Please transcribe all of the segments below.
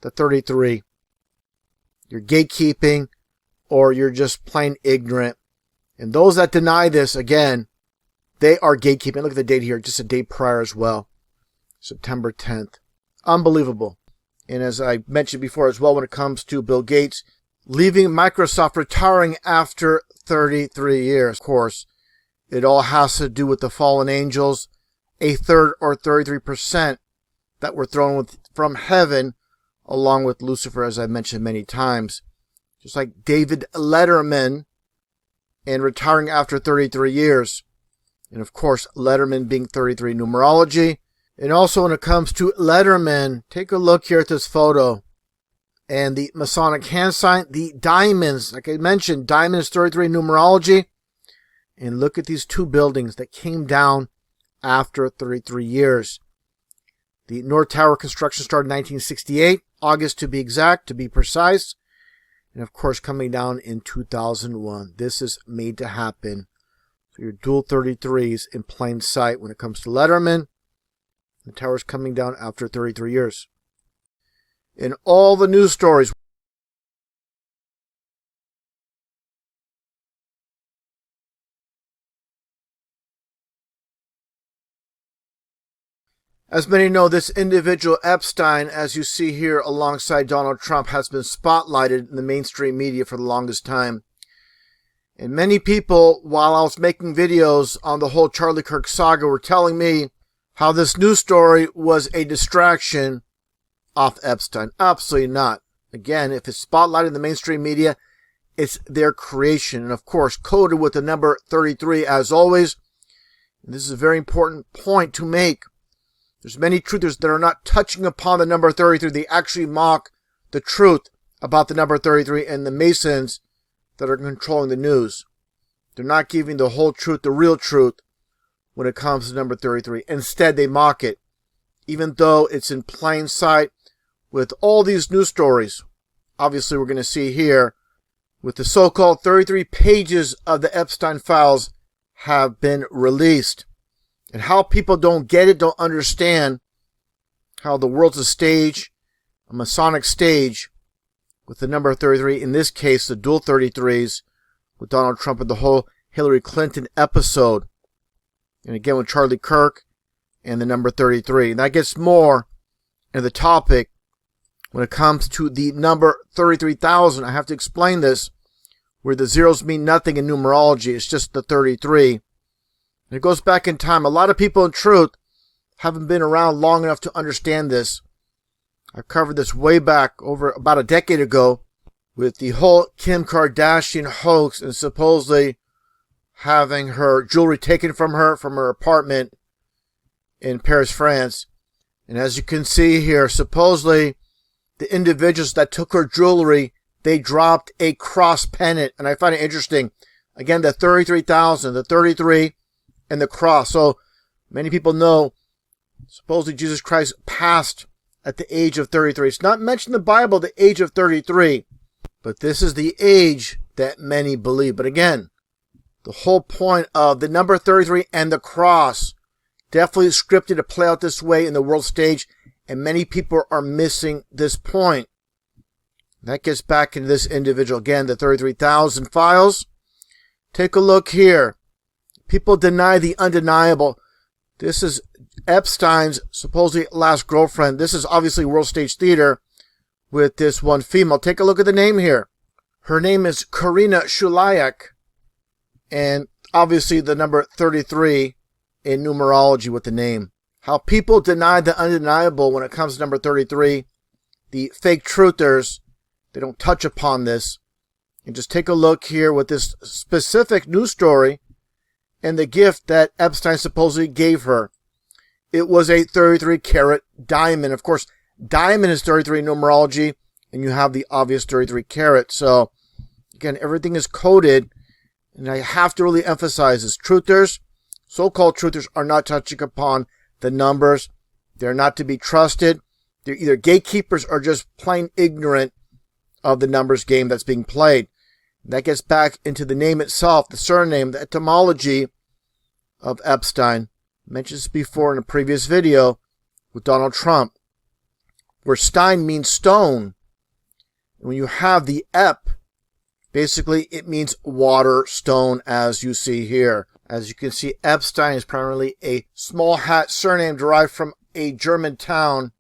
the 33. You're gatekeeping, or you're just plain ignorant. And those that deny this, again, they are gatekeeping. Look at the date here, just a day prior as well. September 10th. Unbelievable. And as I mentioned before as well, when it comes to Bill Gates leaving Microsoft, retiring after 33 years, of course, it all has to do with the fallen angels, a third or 33% that were thrown from heaven, along with Lucifer, as I mentioned many times. Just like David Letterman, and retiring after 33 years. And of course, Letterman being 33 numerology. And also when it comes to Letterman, take a look here at this photo. And the Masonic hand sign, the diamonds, like I mentioned, diamond is 33 numerology. And look at these two buildings that came down after 33 years. The North Tower construction started in 1968, August to be exact, to be precise. And of course, coming down in 2001. This is made to happen. So your dual 33s in plain sight when it comes to Letterman. The tower's coming down after 33 years. In all the news stories, as many know, this individual Epstein, as you see here alongside Donald Trump, has been spotlighted in the mainstream media for the longest time. And many people, while I was making videos on the whole Charlie Kirk saga, were telling me how this news story was a distraction off Epstein. Absolutely not. Again, if it's spotlighted in the mainstream media, it's their creation. And of course, coded with the number 33 as always. And this is a very important point to make. There's many truthers that are not touching upon the number 33. They actually mock the truth about the number 33 and the Masons that are controlling the news. They're not giving the whole truth, the real truth, when it comes to number 33. Instead, they mock it, even though it's in plain sight with all these news stories. Obviously, we're going to see here with the so-called 33 pages of the Epstein files have been released. And how people don't get it, don't understand how the world's a stage, a Masonic stage, with the number 33, in this case, the dual 33s, with Donald Trump and the whole Hillary Clinton episode. And again, with Charlie Kirk and the number 33. And that gets more into the topic when it comes to the number 33,000. I have to explain this, where the zeros mean nothing in numerology. It's just the 33. And it goes back in time. A lot of people, in truth, haven't been around long enough to understand this. I covered this way back over about a decade ago with the whole Kim Kardashian hoax and supposedly having her jewelry taken from her apartment in Paris, France. And as you can see here, supposedly the individuals that took her jewelry, they dropped a cross pennant. And I find it interesting. Again, the 33,000, the 33 and the cross. So many people know supposedly Jesus Christ passed at the age of 33. It's not mentioned in the Bible, the age of 33. But this is the age that many believe. But again, the whole point of the number 33 and the cross definitely scripted to play out this way in the world stage. And many people are missing this point. That gets back into this individual. Again, the 33,000 files. Take a look here. People deny the undeniable. This is Epstein's supposedly last girlfriend. This is obviously World Stage Theater with this one female. Take a look at the name here. Her name is Karina Shulayak. And obviously the number 33 in numerology with the name. How people deny the undeniable when it comes to number 33. The fake truthers, they don't touch upon this. And just take a look here with this specific news story and the gift that Epstein supposedly gave her. It was a 33 karat diamond. Of course, diamond is 33 numerology, and you have the obvious 33 karat. So, again, everything is coded, and I have to really emphasize this. Truthers, so-called truthers, are not touching upon the numbers. They're not to be trusted. They're either gatekeepers or just plain ignorant of the numbers game that's being played. That gets back into the name itself, the surname, the etymology of Epstein. I mentioned this before in a previous video with Donald Trump. where Stein means stone. And when you have the Ep, basically it means water, stone, as you see here. As you can see, Epstein is primarily a small hat surname derived from a German town.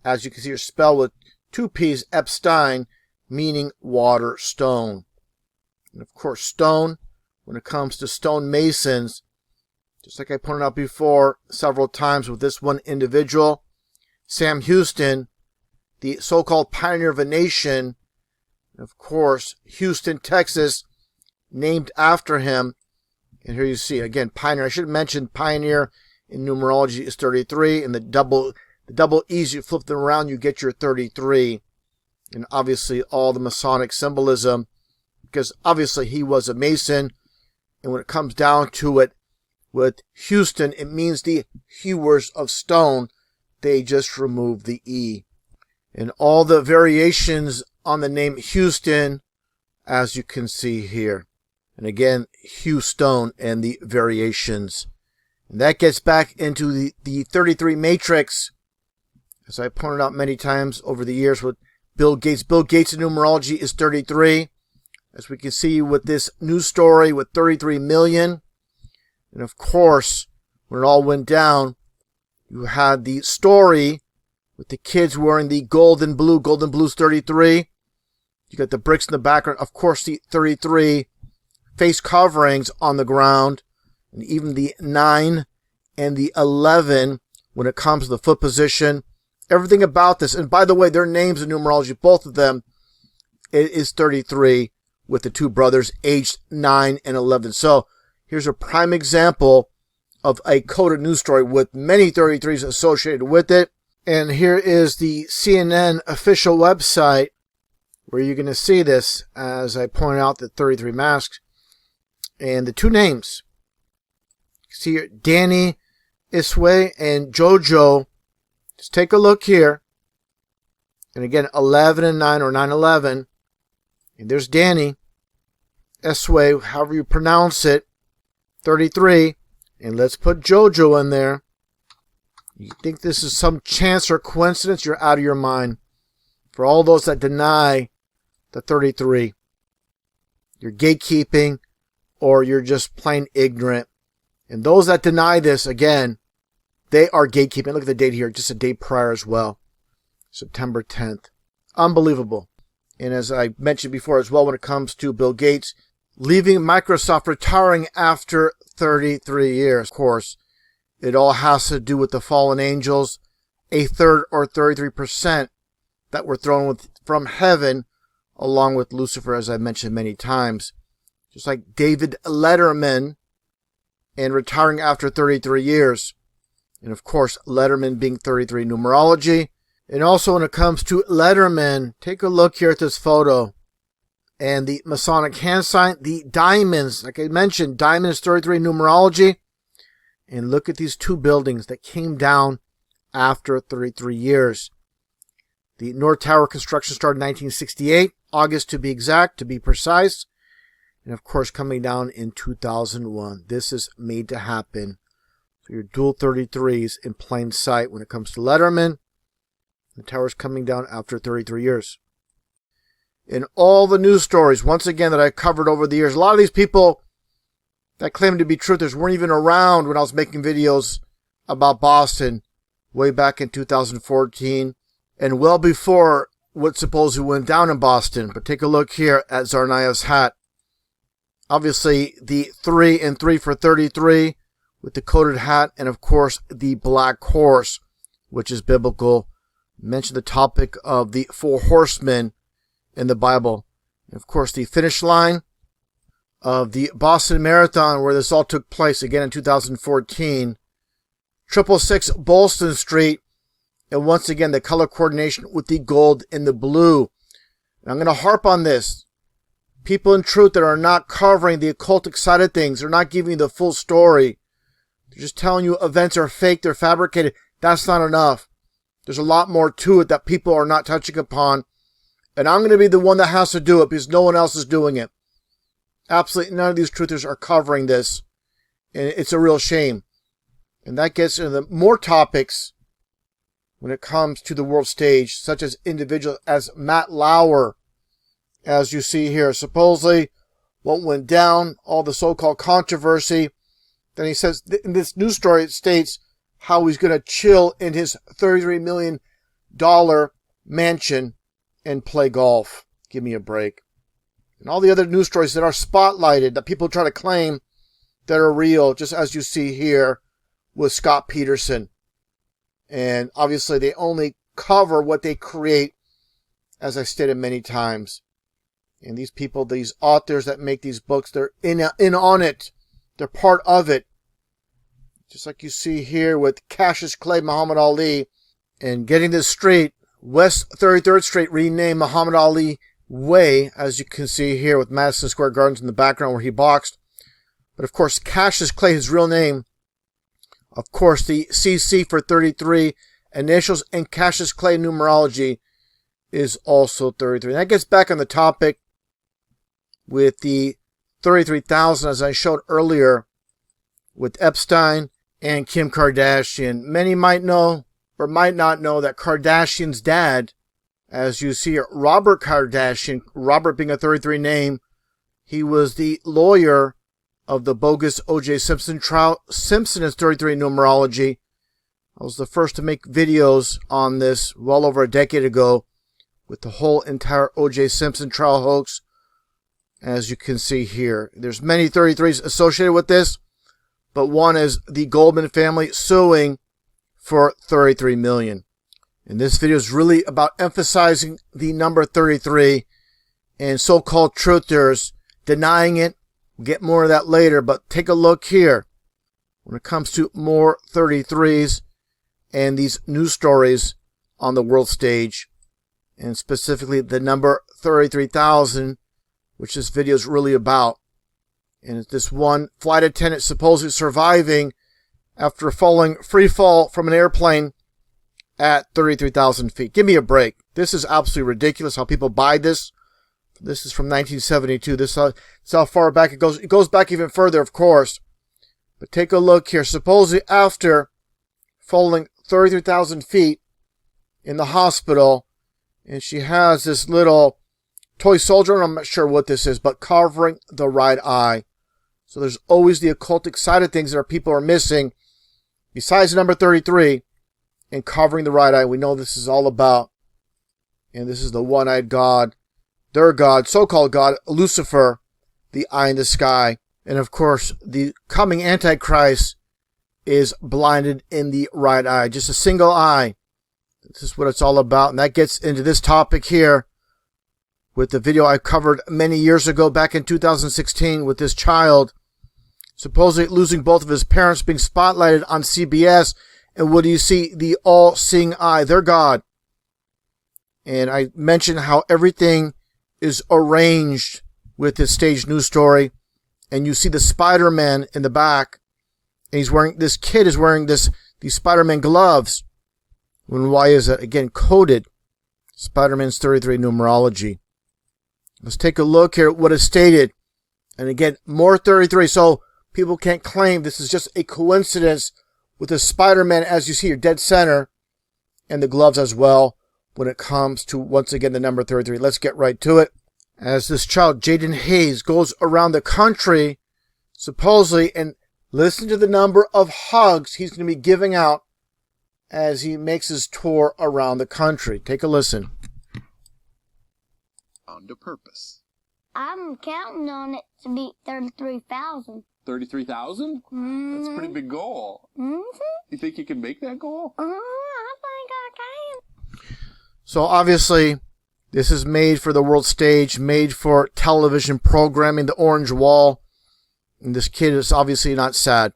As you can see, it's spelled with 2 P's, Epstein, meaning water, stone. And of course, stone, when it comes to stonemasons, just like I pointed out before several times with this one individual, Sam Houston, the so-called pioneer of a nation, of course, Houston, Texas, named after him. And here you see, again, pioneer. I should have mentioned pioneer in numerology is 33, and the double E's, you flip them around, you get your 33. And obviously all the Masonic symbolism, because obviously he was a Mason, and when it comes down to it, with Houston, it means the hewers of stone. They just removed the E. And all the variations on the name Houston, as you can see here. And again, Houston and the variations. And that gets back into the 33 matrix, as I pointed out many times over the years with Bill Gates. Bill Gates in numerology is 33. As we can see with this news story with 33 million. And of course, when it all went down, you had the story with the kids wearing the gold and blue. Gold and blue's 33. You got the bricks in the background. Of course, the 33 face coverings on the ground. And even the 9 and the 11 when it comes to the foot position. Everything about this. And by the way, their names in numerology, both of them, it is 33 with the 2 brothers aged 9 and 11. So here's a prime example of a coded news story with many 33s associated with it. And here is the CNN official website where you're going to see this, as I point out the 33 masks and the 2 names. See here, Danny Isway and Jojo. Just take a look here. And again, 11 and 9 or 9-11. And there's Danny Isway, however you pronounce it, 33. And let's put Jojo in there. You think this is some chance or coincidence? You're out of your mind. For all those that deny the 33, you're gatekeeping or you're just plain ignorant. And those that deny this, again, they are gatekeeping. Look at the date here, just a day prior as well. September 10th. Unbelievable. And as I mentioned before as well, when it comes to Bill Gates leaving Microsoft, retiring after 33 years, of course, it all has to do with the fallen angels, a third or 33% that were thrown from heaven, along with Lucifer, as I mentioned many times. Just like David Letterman, and retiring after 33 years. And of course, Letterman being 33 numerology. And also when it comes to Letterman, take a look here at this photo. And the Masonic hand sign, the diamonds, like I mentioned, diamond is 33 numerology. And look at these 2 buildings that came down after 33 years. The North Tower construction started in 1968, August to be exact, to be precise. And of course, coming down in 2001. This is made to happen. So your dual 33s in plain sight when it comes to Letterman. The tower's coming down after 33 years. In all the news stories, once again, that I covered over the years, a lot of these people that claim to be truthers weren't even around when I was making videos about Boston way back in 2014 and well before what supposedly went down in Boston. But take a look here at Zarnaya's hat. Obviously, the 3 and 3 for 33 with the coated hat, and of course, the black horse, which is biblical. Mention the topic of the 4 horsemen in the Bible. And of course, the finish line of the Boston Marathon, where this all took place again in 2014. 666 Bolston Street, and once again, the color coordination with the gold and the blue. And I'm going to harp on this. People in truth that are not covering the occultic side of things, they're not giving you the full story. They're just telling you events are fake, they're fabricated. That's not enough. There's a lot more to it that people are not touching upon. And I'm going to be the one that has to do it because no one else is doing it. Absolutely none of these truthers are covering this. And it's a real shame. And that gets into the more topics when it comes to the world stage, such as individuals as Matt Lauer, as you see here. Supposedly, what went down, all the so-called controversy. Then he says, in this news story, it states how he's going to chill in his $33 million mansion and play golf. Give me a break. And all the other news stories that are spotlighted, that people try to claim that are real, just as you see here with Scott Peterson. And obviously, they only cover what they create, as I stated many times. And these people, these authors that make these books, they're in on it. They're part of it. Just like you see here with Cassius Clay, Muhammad Ali. And getting this straight, West 33rd Street renamed Muhammad Ali Way, as you can see here with Madison Square Gardens in the background where he boxed. But of course, Cassius Clay, his real name, of course, the CC for 33 initials, and Cassius Clay numerology is also 33. And that gets back on the topic with the 33,000, as I showed earlier, with Epstein and Kim Kardashian. Many might know or might not know that Kardashian's dad, as you see here, Robert Kardashian, Robert being a 33 name, he was the lawyer of the bogus O.J. Simpson trial. Simpson is 33 numerology. I was the first to make videos on this well over a decade ago with the whole entire O.J. Simpson trial hoax. As you can see here, there's many 33s associated with this, but one is the Goldman family suing for $33 million. And this video is really about emphasizing the number 33 and so-called truthers denying it. We'll get more of that later, but take a look here when it comes to more 33s and these news stories on the world stage, and specifically the number 33,000, which this video is really about. And it's this one flight attendant supposedly surviving after falling free fall from an airplane at 33,000 feet. Give me a break. This is absolutely ridiculous how people buy this. This is from 1972. This is how far back it goes. It goes back even further, of course. But take a look here. Supposedly after falling 33,000 feet in the hospital, and she has this little toy soldier, and I'm not sure what this is, but covering the right eye. So there's always the occultic side of things that people are missing, besides the number 33, and covering the right eye. We know this is all about, and this is the one-eyed God, their God, so-called God, Lucifer, the eye in the sky. And of course, the coming Antichrist is blinded in the right eye, just a single eye. This is what it's all about, and that gets into this topic here with the video I covered many years ago, back in 2016, with this child supposedly losing both of his parents, being spotlighted on CBS. And what do you see? The all-seeing eye, their God. And I mentioned how everything is arranged with this stage news story. And you see the Spider-Man in the back. And he's wearing, this kid is wearing these Spider-Man gloves. And why is that? Again, coded Spider-Man's 33 numerology. Let's take a look here at what is stated. And again, more 33. So people can't claim this is just a coincidence with the Spider-Man, as you see here, dead center, and the gloves as well when it comes to, once again, the number 33. Let's get right to it. As this child, Jaden Hayes, goes around the country, supposedly, and listen to the number of hugs he's going to be giving out as he makes his tour around the country. Take a listen. On to purpose. I'm counting on it to beat 33,000. 33,000? That's a pretty big goal. You think you can make that goal? I think I can. So obviously, this is made for the world stage, made for television programming, the orange wall. And this kid is obviously not sad.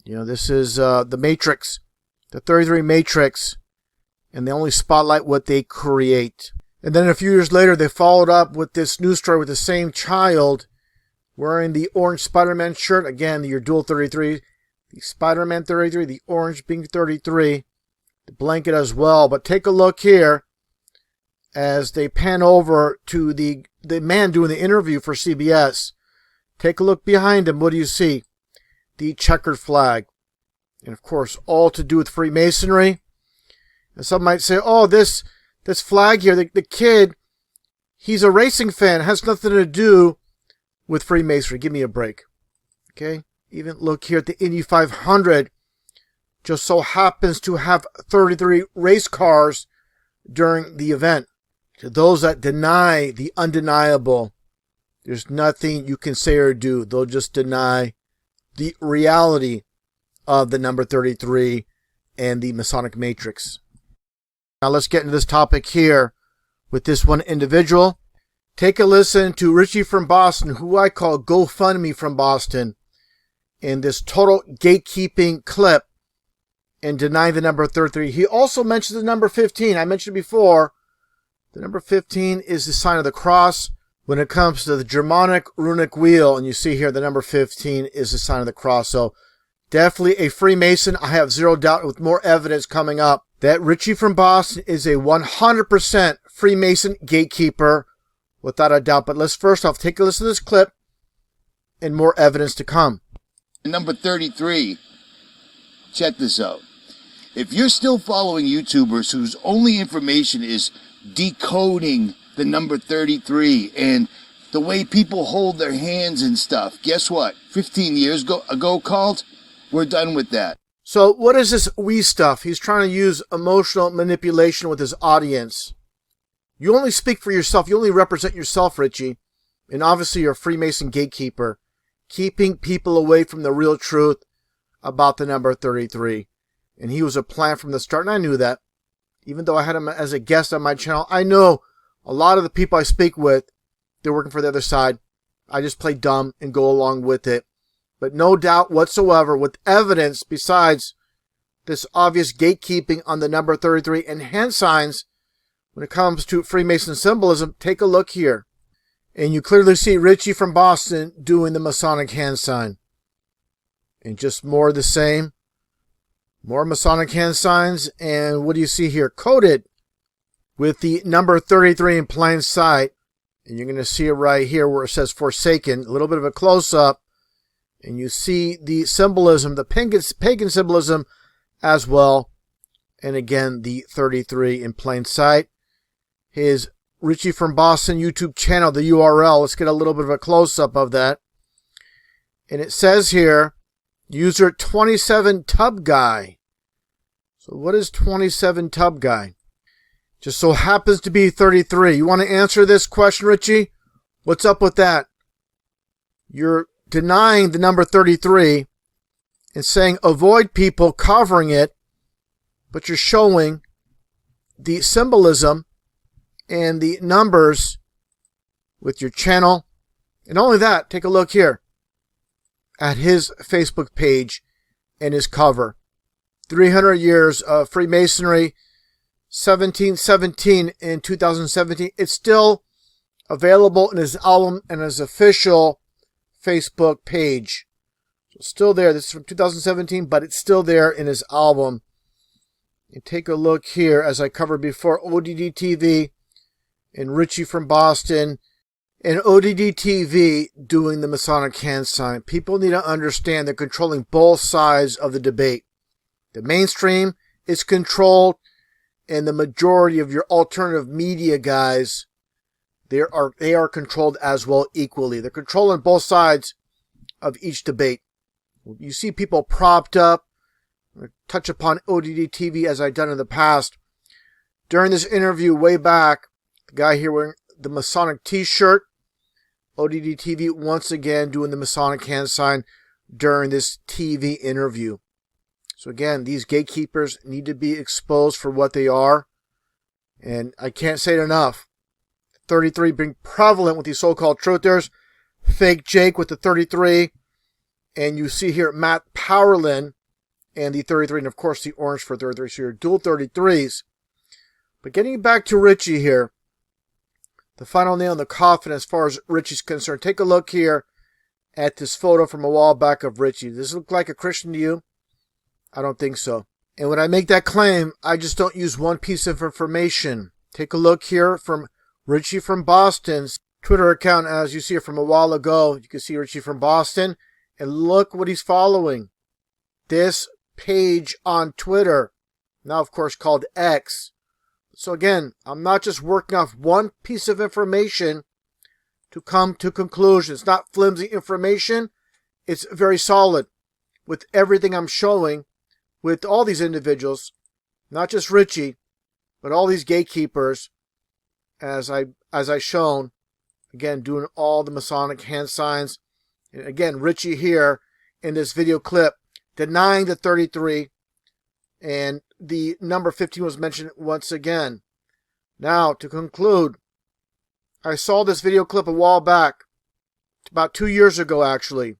You know, this is the Matrix, the 33 Matrix, and they only spotlight what they create. And then a few years later, they followed up with this news story with the same child wearing the orange Spider-Man shirt. Again, your dual 33, the Spider-Man 33, the orange being 33, the blanket as well. But take a look here as they pan over to the man doing the interview for CBS. Take a look behind him. What do you see? The checkered flag. And of course, all to do with Freemasonry. And some might say, oh, this flag here, the kid, he's a racing fan. It has nothing to do with Freemasonry. Give me a break. Okay? Even look here at the Indy 500. Just so happens to have 33 race cars during the event. To those that deny the undeniable, there's nothing you can say or do. They'll just deny the reality of the number 33 and the Masonic Matrix. Now let's get into this topic here with this one individual. Take a listen to Richie from Boston, who I call GoFundMe from Boston, in this total gatekeeping clip and deny the number 33. He also mentions the number 15. I mentioned before, the number 15 is the sign of the cross. When it comes to the Germanic runic wheel, and you see here the number 15 is the sign of the cross. So definitely a Freemason. I have zero doubt, with more evidence coming up, that Richie from Boston is a 100% Freemason gatekeeper, without a doubt. But let's first off take a listen to this clip and more evidence to come. Number 33. Check this out. If you're still following YouTubers whose only information is decoding the number 33 and the way people hold their hands and stuff, guess what? 15 years ago called, we're done with that. So what is this we stuff? He's trying to use emotional manipulation with his audience. You only speak for yourself. You only represent yourself, Richie. And obviously you're a Freemason gatekeeper, keeping people away from the real truth about the number 33. And he was a plan from the start, and I knew that. Even though I had him as a guest on my channel, I know a lot of the people I speak with, they're working for the other side. I just play dumb and go along with it. But no doubt whatsoever, with evidence besides this obvious gatekeeping on the number 33 and hand signs, when it comes to Freemason symbolism, take a look here. And you clearly see Richie from Boston doing the Masonic hand sign. And just more of the same. More Masonic hand signs, and what do you see here? Coded with the number 33 in plain sight. And you're going to see it right here where it says Forsaken. A little bit of a close-up. And you see the symbolism, the pagan symbolism as well. And again, the 33 in plain sight. His Richie from Boston YouTube channel, the URL. Let's get a little bit of a close-up of that. And it says here, user 27 Tub Guy. So what is 27 Tub Guy? Just so happens to be 33. You want to answer this question, Richie? What's up with that? You're denying the number 33 and saying avoid people covering it, but you're showing the symbolism and the numbers with your channel. And not only that, take a look here at his Facebook page and his cover. 300 years of Freemasonry, 1717 in 2017. It's still available in his album and his official Facebook page. So still there. This is from 2017, but it's still there in his album. And take a look here, as I covered before, ODD TV and Richie from Boston and ODD TV doing the Masonic hand sign. People need to understand they're controlling both sides of the debate. The mainstream is controlled, and the majority of your alternative media guys, they are controlled as well equally. They're controlling both sides of each debate. You see people propped up. I'll touch upon ODD TV as I've done in the past. During this interview way back, the guy here wearing the Masonic t-shirt, ODD TV once again doing the Masonic hand sign during this TV interview. So again, these gatekeepers need to be exposed for what they are. And I can't say it enough. 33 being prevalent with these so-called truthers. Fake Jake with the 33. And you see here Matt Powerlin and the 33. And of course the orange for 33. So you're dual 33s. But getting back to Richie here. The final nail in the coffin as far as Richie's concerned. Take a look here at this photo from a while back of Richie. Does this look like a Christian to you? I don't think so. And when I make that claim, I just don't use one piece of information. Take a look here from Richie from Boston's Twitter account, as you see it from a while ago. You can see Richie from Boston. And look what he's following. This page on Twitter. now of course called X. So again, I'm not just working off one piece of information to come to conclusions. It's not flimsy information. It's very solid with everything I'm showing with all these individuals, not just Richie, but all these gatekeepers, as I shown, again, doing all the Masonic hand signs. And again, Richie here in this video clip denying the 33, and the number 15 was mentioned once again. Now, to conclude, I saw this video clip a while back, about 2 years ago actually.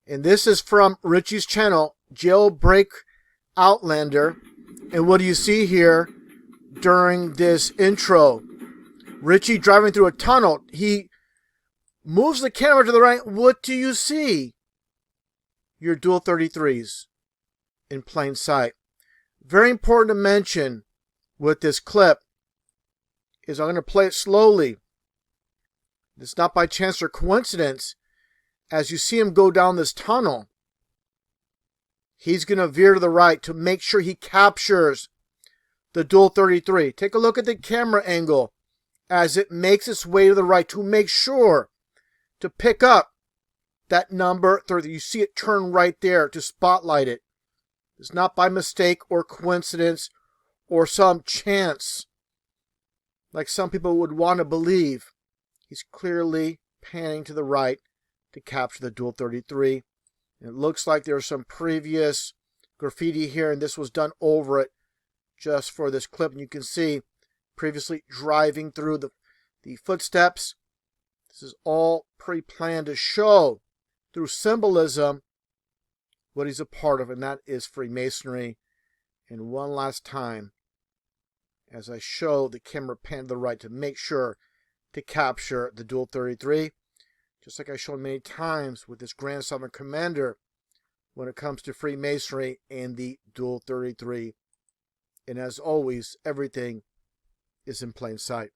And this is from Richie's channel, Jailbreak Outlander. And what do you see here during this intro? Richie driving through a tunnel. He moves the camera to the right. What do you see? Your dual 33s in plain sight. Very important to mention with this clip is I'm going to play it slowly. It's not by chance or coincidence. As you see him go down this tunnel, he's going to veer to the right to make sure he captures the dual 33. Take a look at the camera angle as it makes its way to the right to make sure to pick up that number 30. You see it turn right there to spotlight it. It's not by mistake or coincidence or some chance like some people would want to believe. He's clearly panning to the right to capture the dual 33. And it looks like there's some previous graffiti here, and this was done over it just for this clip. And you can see previously driving through the footsteps. This is all pre-planned to show through symbolism what he's a part of, and that is Freemasonry. And one last time, as I show the camera pan to the right to make sure to capture the dual 33, just like I've shown many times with this Grand Sovereign Commander when it comes to Freemasonry and the dual 33. And as always, everything is in plain sight.